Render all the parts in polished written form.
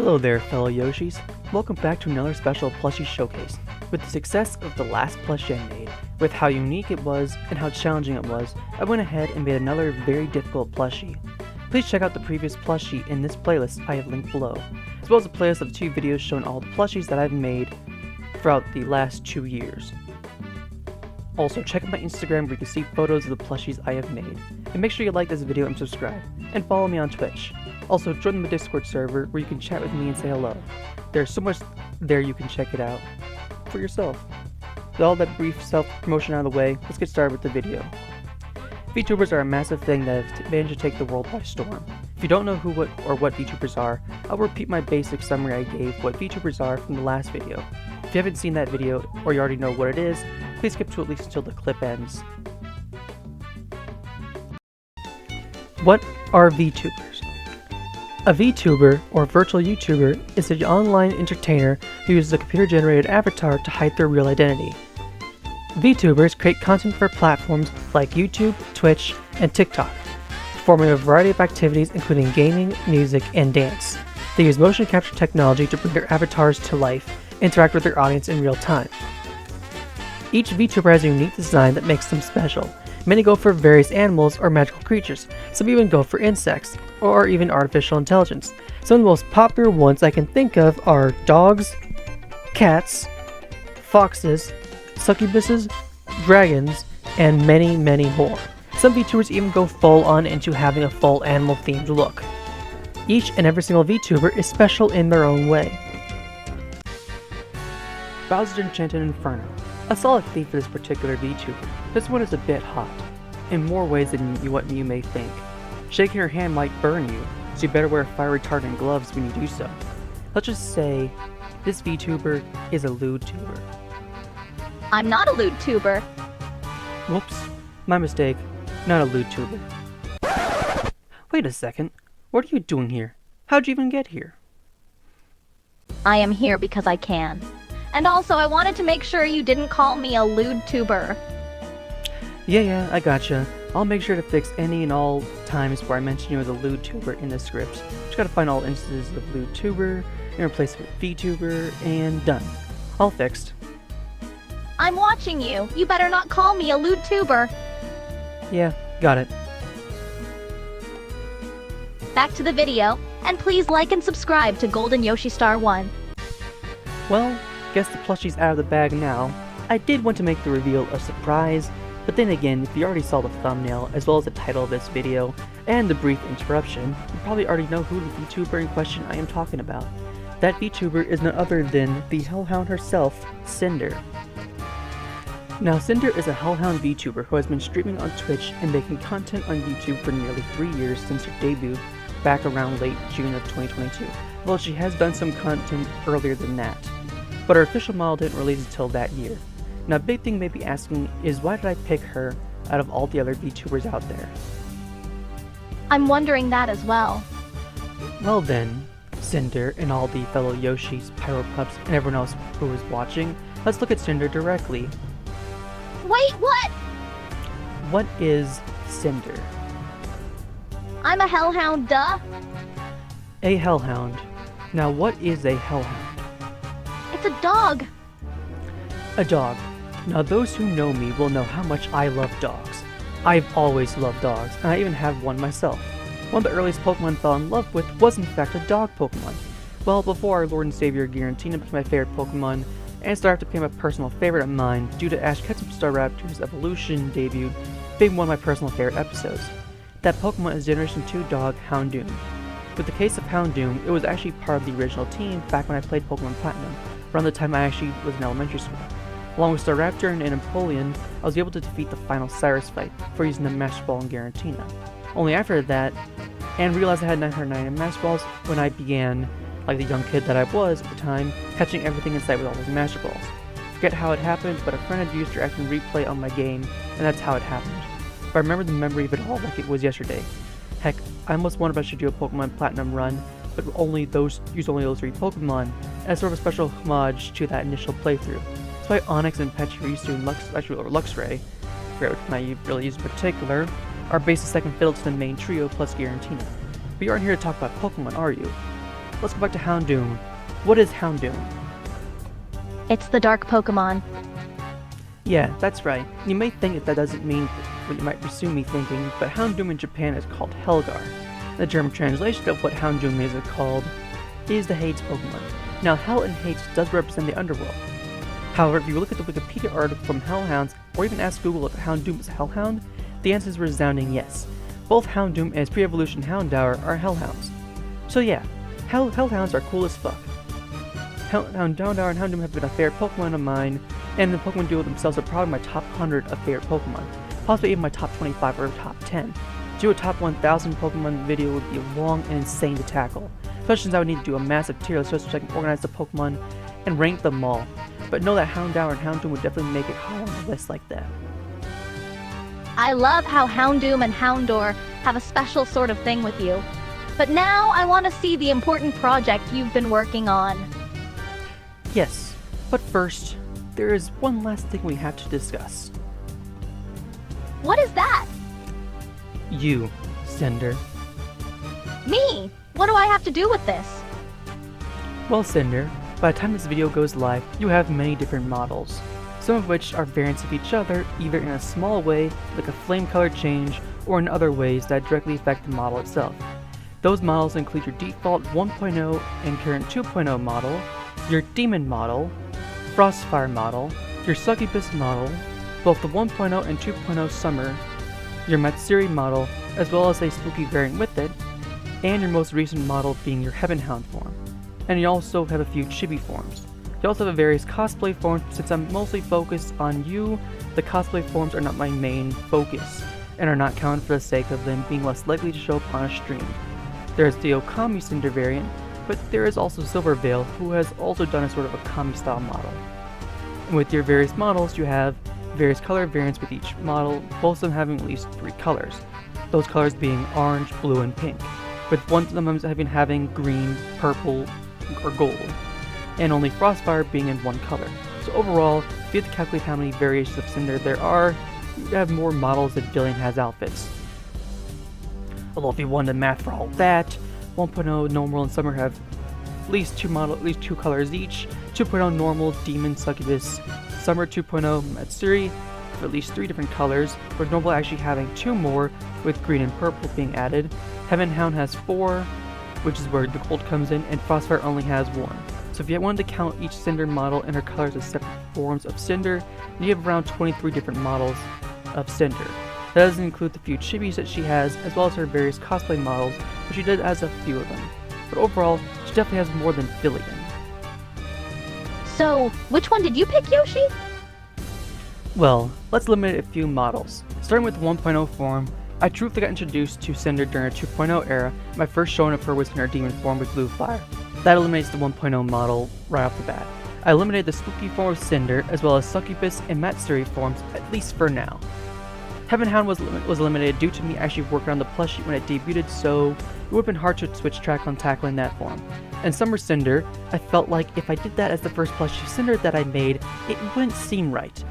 Hello there, fellow Yoshis. Welcome back to another special plushie showcase. With the success of the last plushie I made, with how unique it was and how challenging it was, I went ahead and made another very difficult plushie. Please check out the previous plushie in this playlist I have linked below, as well as a playlist of 2 videos showing all the plushies that I've made throughout the last 2 years. Also, check out my Instagram where you can see photos of the plushies I have made. And make sure you like this video and subscribe, and follow me on Twitch. Also, join the Discord server where you can chat with me and say hello. There's so much there you can check it out for yourself. With all that brief self-promotion out of the way, let's get started with the video. Vtubers are a massive thing that have managed to take the world by storm. If you don't know what Vtubers are, I'll repeat my basic summary I gave what Vtubers are from the last video. If you haven't seen that video, or you already know what it is, please skip to at least until the clip ends. What are Vtubers? A Vtuber, or virtual YouTuber, is an online entertainer who uses a computer-generated avatar to hide their real identity. Vtubers create content for platforms like YouTube, Twitch, and TikTok, performing a variety of activities including gaming, music, and dance. They use motion capture technology to bring their avatars to life, interact with their audience in real time. Each Vtuber has a unique design that makes them special. Many go for various animals or magical creatures, some even go for insects, or even artificial intelligence. Some of the most popular ones I can think of are dogs, cats, foxes, succubuses, dragons, and many, many more. Some Vtubers even go full on into having a full animal themed look. Each and every single Vtuber is special in their own way. Bowser's Enchanted Inferno. A solid theme for this particular Vtuber. This one is a bit hot, in more ways than what you may think. Shaking her hand might burn you, so you better wear fire retardant gloves when you do so. Let's just say, this Vtuber is a lewd tuber. I'm not a lewd tuber. Whoops, my mistake, not a lewd tuber. Wait a second, what are you doing here? How'd you even get here? I am here because I can. And also, I wanted to make sure you didn't call me a lewd tuber. Yeah, I gotcha. I'll make sure to fix any and all times where I mention you as a lewd tuber in the script. Just gotta find all instances of lewd tuber, and replace it with Vtuber, and done. All fixed. I'm watching you. You better not call me a lewd tuber. Yeah, got it. Back to the video, and please like and subscribe to Golden Yoshi Star 1. Well, guess the plushie's out of the bag now. I did want to make the reveal a surprise, but then again, if you already saw the thumbnail, as well as the title of this video, and the brief interruption, you probably already know who the Vtuber in question I am talking about. That Vtuber is none other than the hellhound herself, Cinder. Now, Cinder is a hellhound Vtuber who has been streaming on Twitch and making content on YouTube for nearly 3 years since her debut back around late June of 2022, although she has done some content earlier than that. But her official model didn't release until that year. Now, a big thing you may be asking is why did I pick her out of all the other Vtubers out there? I'm wondering that as well. Well then, Cinder and all the fellow Yoshis, Pyro-pups, and everyone else who is watching, let's look at Cinder directly. Wait, what? What is Cinder? I'm a hellhound, duh. A hellhound. Now, what is a hellhound? It's a dog. A dog. Now, those who know me will know how much I love dogs. I've always loved dogs, and I even have one myself. One of the earliest Pokemon I fell in love with was in fact a dog Pokemon. Well, before our Lord and Savior Giratina became my favorite Pokemon, and Staraptor became a personal favorite of mine due to Ash Ketchum Staraptor's evolution debut being one of my personal favorite episodes. That Pokemon is Generation 2 dog Houndoom. With the case of Houndoom, it was actually part of the original team back when I played Pokemon Platinum, around the time I actually was in elementary school. Along with Staraptor and Napoleon, I was able to defeat the final Cyrus fight for using the Master Ball in Giratina. Only after that, and realized I had 999 Master Balls when I began, like the young kid that I was at the time, catching everything in sight with all those Master Balls. Forget how it happened, but a friend had used their acting replay on my game, and that's how it happened. But I remember the memory of it all like it was yesterday. Heck, I almost wondered if I should do a Pokemon Platinum run, but use only those 3 Pokemon, as sort of a special homage to that initial playthrough. That's why Onix and Pachirisu and Luxray, I forget which one I really use in particular, are basically second fiddle to the main trio plus Giratina. But you aren't here to talk about Pokemon, are you? let's go back to Houndoom. What is Houndoom? It's the dark Pokemon. Yeah, that's right. You may think that doesn't mean what you might presume me thinking, but Houndoom in Japan is called Helgar. The German translation of what Houndoom is called is the Hades Pokemon. Now, Hell and Hades does represent the underworld. However, if you look at the Wikipedia article from Hellhounds, or even ask Google if Houndoom is a hellhound, the answer is a resounding yes. Both Houndoom and its pre-evolution Houndour are hellhounds. So yeah, hellhounds are cool as fuck. Houndour and Houndoom have been a favorite Pokemon of mine, and the Pokemon Duo themselves are probably my top 100 of favorite Pokemon, possibly even my top 25 or top 10. To do a top 1000 Pokemon video would be long and insane to tackle, especially since I would need to do a massive tier list just so I can organize the Pokemon and rank them all. But know that Houndour and Houndoom would definitely make it high on a list like that. I love how Houndoom and Houndour have a special sort of thing with you. But now I want to see the important project you've been working on. Yes, but first, there is one last thing we have to discuss. What is that? You, Cinder. Me? What do I have to do with this? Well, Cinder, by the time this video goes live, you have many different models, some of which are variants of each other, either in a small way, like a flame color change, or in other ways that directly affect the model itself. Those models include your default 1.0 and current 2.0 model, your Demon model, Frostfire model, your Succubus model, both the 1.0 and 2.0 Summer, your Matsuri model, as well as a spooky variant with it, and your most recent model being your Heavenhound form. And you also have a few chibi forms. You also have various cosplay forms. Since I'm mostly focused on you, the cosplay forms are not my main focus, and are not counted for the sake of them being less likely to show up on a stream. There is the Okami Cinder variant, but there is also Silverveil, who has also done a sort of a Kami style model. And with your various models, you have various color variants with each model, both of them having at least 3 colors. Those colors being orange, blue, and pink, with one of them having green, purple, or gold, and only Frostfire being in one color. So overall, if you have to calculate how many variations of Cinder there are, you have more models than Jillian has outfits. Although if you wanted to math for all that, 1.0 Normal and Summer have at least two colors each. 2.0 Normal, Demon, Succubus, Summer 2.0 Matsuri for at least 3 different colors, with Normal actually having 2 more, with green and purple being added. Heavenhound has 4, which is where the gold comes in, and Frostfire only has 1. So if you wanted to count each Cinder model and her colors as separate forms of Cinder, you have around 23 different models of Cinder. That doesn't include the few chibis that she has, as well as her various cosplay models, but she did has a few of them. But overall, she definitely has more than billion. So, which one did you pick, Yoshi? Well, let's eliminate a few models. Starting with the 1.0 form, I truthfully got introduced to Cinder during her 2.0 era. My first showing of her was in her Demon form with Blue Fire. That eliminates the 1.0 model right off the bat. I eliminated the spooky form of Cinder, as well as Succubus and Matsuri forms, at least for now. Heavenhound was eliminated due to me actually working on the plushie when it debuted, so it would have been hard to switch track on tackling that form. And Summer Cinder, I felt like if I did that as the first plushie Cinder that I made, it wouldn't seem right.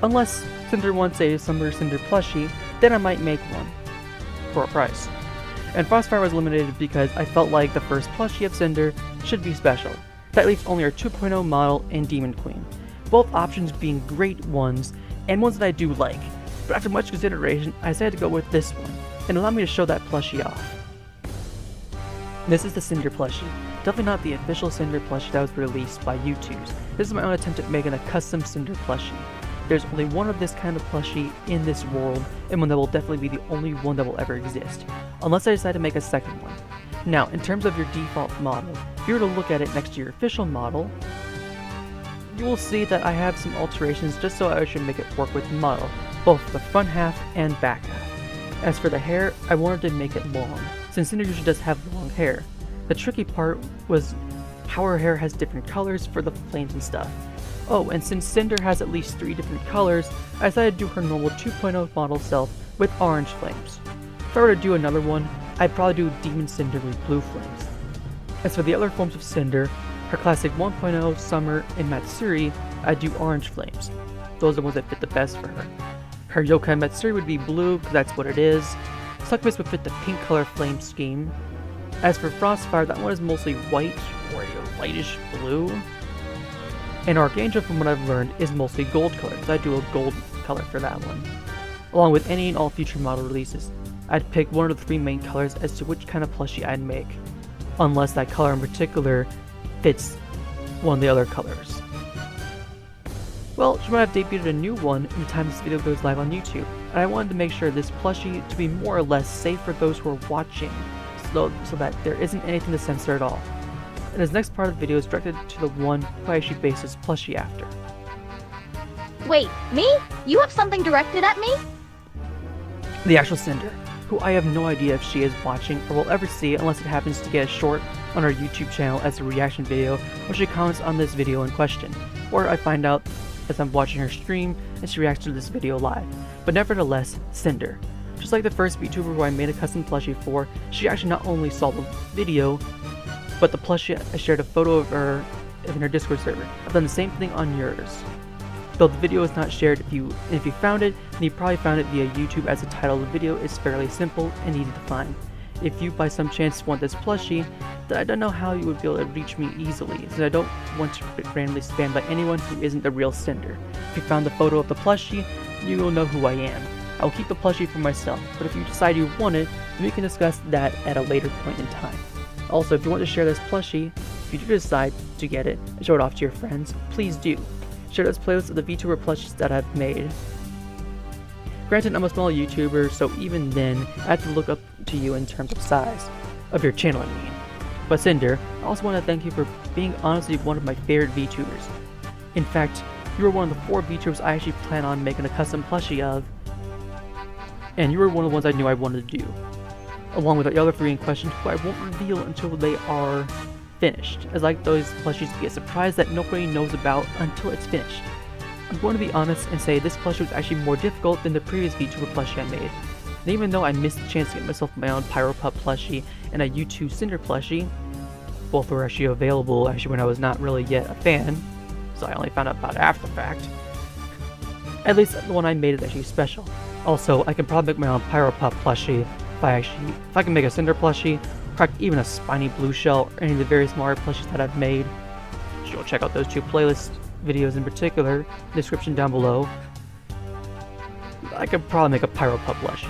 Unless Cinder wants a Summer Cinder plushie, then I might make one. For a price. And Frostfire was eliminated because I felt like the first plushie of Cinder should be special. That leaves only our 2.0 model and Demon Queen. Both options being great ones, and ones that I do like. But after much consideration, I decided to go with this one, and allow me to show that plushie off. This is the Cinder plushie. Definitely not the official Cinder plushie that was released by YouTubers. This is my own attempt at making a custom Cinder plushie. There's only one of this kind of plushie in this world, and one that will definitely be the only one that will ever exist, unless I decide to make a second one. Now, in terms of your default model, if you were to look at it next to your official model, you will see that I have some alterations just so I should make it work with the model, both the front half and back half. As for the hair, I wanted to make it long, since Cinder usually does have long hair. The tricky part was how her hair has different colors for the flames and stuff. Oh, and since Cinder has at least 3 different colors, I decided to do her normal 2.0 model self with orange flames. If I were to do another one, I'd probably do Demon Cinder with blue flames. As for the other forms of Cinder, her classic 1.0, Summer, and Matsuri, I'd do orange flames. Those are the ones that fit the best for her. Her Yokai Matsuri would be blue, because that's what it is. Succubus would fit the pink color flame scheme. As for Frostfire, that one is mostly white or a lightish blue. And Archangel, from what I've learned, is mostly gold colored, so I do a gold color for that one. Along with any and all future model releases, I'd pick one of the 3 main colors as to which kind of plushie I'd make, unless that color in particular fits one of the other colors. Well, she might have debuted a new one in the time this video goes live on YouTube, and I wanted to make sure this plushie to be more or less safe for those who are watching, so that there isn't anything to censor at all. And this next part of the video is directed to the one who I actually based this plushie after. Wait, me? You have something directed at me? The actual Cinder, who I have no idea if she is watching or will ever see it unless it happens to get a short on her YouTube channel as a reaction video where she comments on this video in question, or I find out as I'm watching her stream and she reacts to this video live. But nevertheless, Cinder. Just like the first VTuber who I made a custom plushie for, she actually not only saw the video, but the plushie I shared a photo of her in her Discord server. I've done the same thing on yours. Though the video is not shared, if you found it, then you probably found it via YouTube, as the title of the video is fairly simple and easy to find. If you by some chance want this plushie, then I don't know how you would be able to reach me easily, since I don't want to be randomly spammed by anyone who isn't the real Cinder. If you found the photo of the plushie, you will know who I am. I will keep the plushie for myself, but if you decide you want it, then we can discuss that at a later point in time. Also, if you want to share this plushie, if you do decide to get it and show it off to your friends, please do. Share this playlist of the VTuber plushies that I've made. Granted, I'm a small YouTuber, so even then, I have to look up to you in terms of size. Of your channel, I mean. But Cinder, I also want to thank you for being honestly one of my favorite VTubers. In fact, you were one of the 4 VTubers I actually plan on making a custom plushie of, and you were one of the ones I knew I wanted to do. Along with the other 3 in question, who I won't reveal until they are finished, as I like those plushies to be a surprise that nobody knows about until it's finished. I'm going to be honest and say this plushie was actually more difficult than the previous VTuber plushie I made. And even though I missed the chance to get myself my own Pyro-pup plushie and a YouTube Cinder plushie, both were actually available actually when I was not really yet a fan, so I only found out about it after the fact. At least the one I made is actually special. Also, I can probably make my own Pyro-pup plushie if I can make a Cinder plushie, crack even a spiny blue shell, or any of the various Mario plushies that I've made. You should go check out those 2 playlist videos in particular, description down below. I could probably make a Pyro-pup plushie.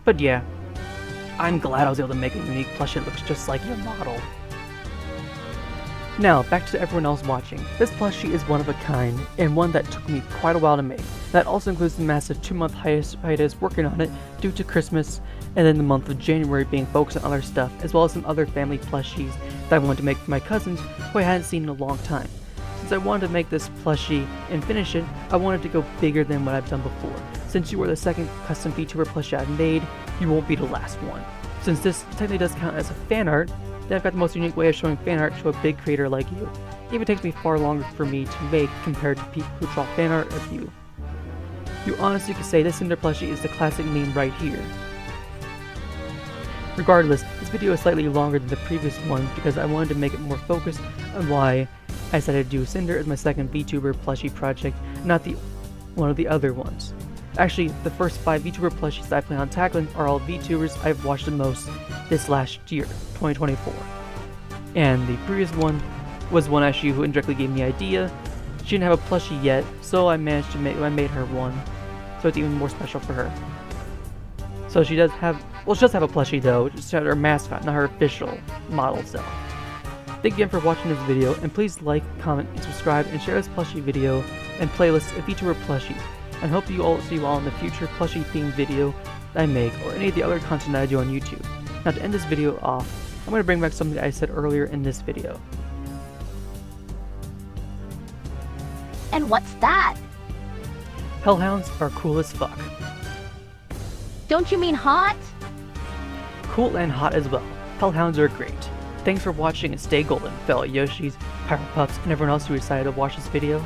But yeah, I'm glad I was able to make a unique plushie that looks just like your model. Now, back to everyone else watching. This plushie is one of a kind, and one that took me quite a while to make. That also includes the massive 2-month hiatus working on it due to Christmas, and then the month of January being focused on other stuff, as well as some other family plushies that I wanted to make for my cousins who I hadn't seen in a long time. Since I wanted to make this plushie and finish it, I wanted to go bigger than what I've done before. Since you are the second custom VTuber plushie I've made, you won't be the last one. Since this technically does count as a fan art, then I've got the most unique way of showing fan art to a big creator like you. It even takes me far longer for me to make compared to people who draw fan art of you. You honestly could say this Cinder plushie is the classic meme right here. Regardless, this video is slightly longer than the previous one because I wanted to make it more focused on why I decided to do Cinder as my second VTuber plushie project, not one of the other ones. Actually, the first 5 VTuber plushies that I plan on tackling are all VTubers I've watched the most this last year, 2024. And the previous one was one actually who indirectly gave me the idea. She didn't have a plushie yet, so I made her one. So it's even more special for her. So she does have a plushie though, just her mascot, not her official model self. Thank you again for watching this video, and please like, comment, and subscribe, and share this plushie video and playlist of VTuber plushies. And hope you all see you all in the future plushie themed video that I make, or any of the other content that I do on YouTube. Now to end this video off, I'm going to bring back something that I said earlier in this video. And what's that? Hellhounds are cool as fuck. Don't you mean hot? Cool and hot as well. Hellhounds are great. Thanks for watching and stay golden, fellow Yoshis, Pyro-pups, and everyone else who decided to watch this video.